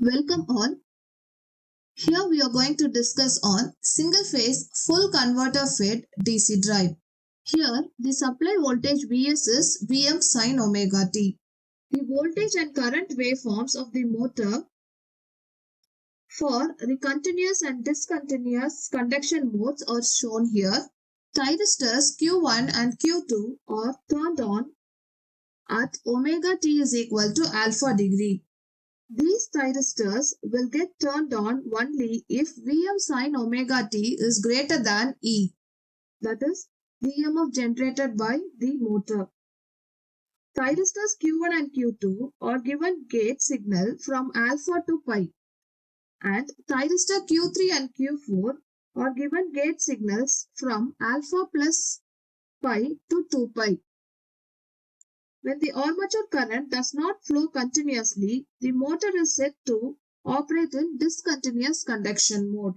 Welcome all. Here we are going to discuss on single phase full converter fed DC drive. Here the supply voltage Vs is Vm sin omega t. The voltage and current waveforms of the motor for the continuous and discontinuous conduction modes are shown here. Thyristors Q1 and Q2 are turned on at omega t is equal to alpha degree. These thyristors will get turned on only if Vm sin omega t is greater than E, that is, the EMF generated by the motor. Thyristors Q1 and Q2 are given gate signal from alpha to pi, and thyristor Q3 and Q4 are given gate signals from alpha plus pi to 2 pi. When the armature current does not flow continuously, the motor is set to operate in discontinuous conduction mode.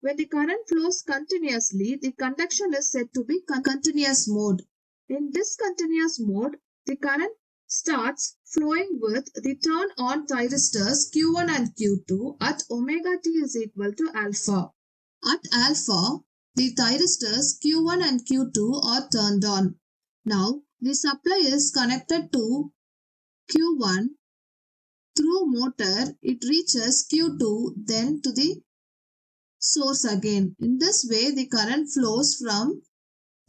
When the current flows continuously, the conduction is said to be continuous mode. In discontinuous mode, the current starts flowing with the turn-on thyristors Q1 and Q2 at omega t is equal to alpha. At alpha, the thyristors Q1 and Q2 are turned on. Now, the supply is connected to Q1 through motor. It reaches Q2, then to the source again. In this way, the current flows from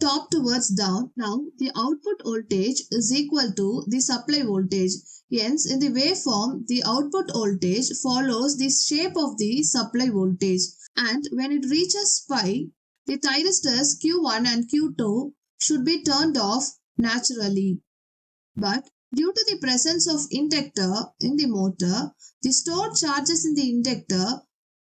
top towards down. Now, the output voltage is equal to the supply voltage. Hence, in the waveform, the output voltage follows the shape of the supply voltage. And when it reaches pi, the thyristors Q1 and Q2 should be turned off naturally. But due to the presence of inductor in the motor, the stored charges in the inductor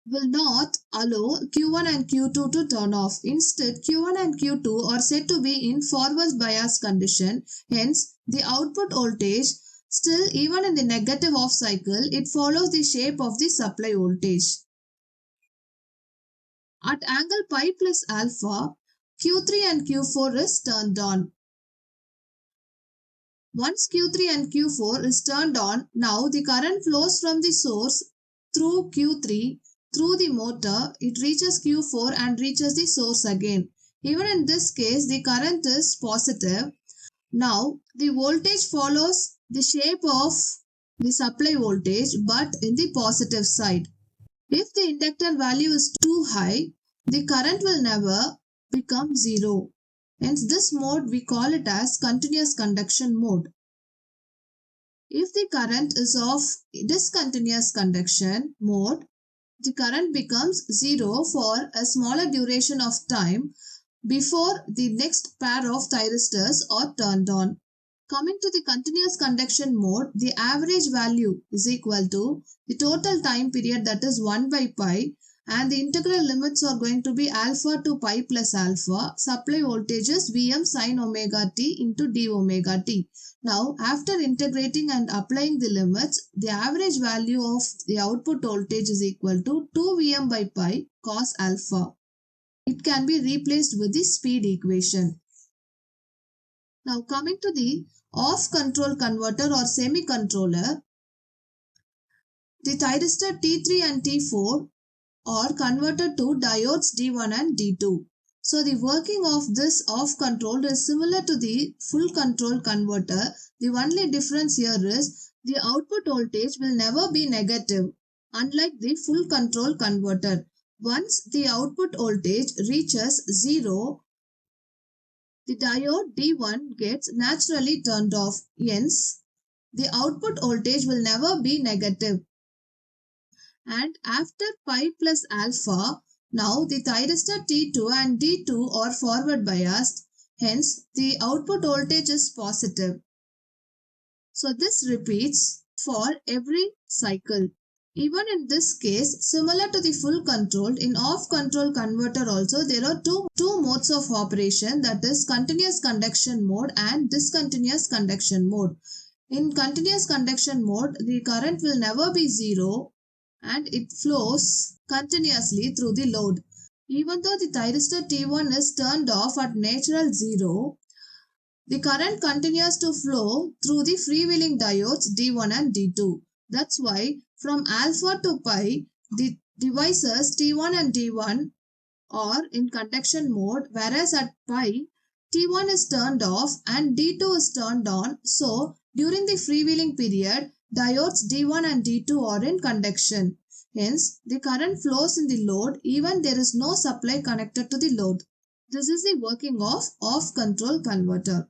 will not allow Q1 and Q2 to turn off. Instead, Q1 and Q2 are said to be in forward bias condition. Hence, the output voltage still, even in the negative off cycle, it follows the shape of the supply voltage. At angle pi plus alpha, Q3 and Q4 is turned on. Once Q3 and Q4 is turned on, now the current flows from the source through Q3 through the motor. It reaches Q4 and reaches the source again. Even in this case, the current is positive. Now, the voltage follows the shape of the supply voltage but in the positive side. If the inductor value is too high, the current will never become zero. Hence, this mode we call it as continuous conduction mode. If the current is of discontinuous conduction mode, the current becomes zero for a smaller duration of time before the next pair of thyristors are turned on. Coming to the continuous conduction mode, the average value is equal to the total time period, that is 1 by pi, and the integral limits are going to be alpha to pi plus alpha. Supply voltage is Vm sin omega t into d omega t. Now, after integrating and applying the limits, the average value of the output voltage is equal to 2 Vm by pi cos alpha. It can be replaced with the speed equation. Now, coming to the off control converter or semi controller, the thyristor T3 and T4 are converted to diodes D1 and D2. So the working of this off control is similar to the full control converter. The only difference here is the output voltage will never be negative, unlike the full control converter. Once the output voltage reaches 0, the diode D1 gets naturally turned off. Hence, the output voltage will never be negative. And after pi plus alpha, now the thyristor T2 and D2 are forward biased. Hence, the output voltage is positive. So this repeats for every cycle. Even in this case, similar to the full control, in off control converter also there are two modes of operation, that is continuous conduction mode and discontinuous conduction mode. In continuous conduction mode, the current will never be zero and it flows continuously through the load. Even though the thyristor T1 is turned off at natural zero, the current continues to flow through the freewheeling diodes D1 and D2. That's why From alpha to pi, the devices T1 and D1 are in conduction mode, whereas at pi, T1 is turned off and D2 is turned on. So, during the freewheeling period, diodes D1 and D2 are in conduction. Hence, the current flows in the load even there is no supply connected to the load. This is the working of off-control converter.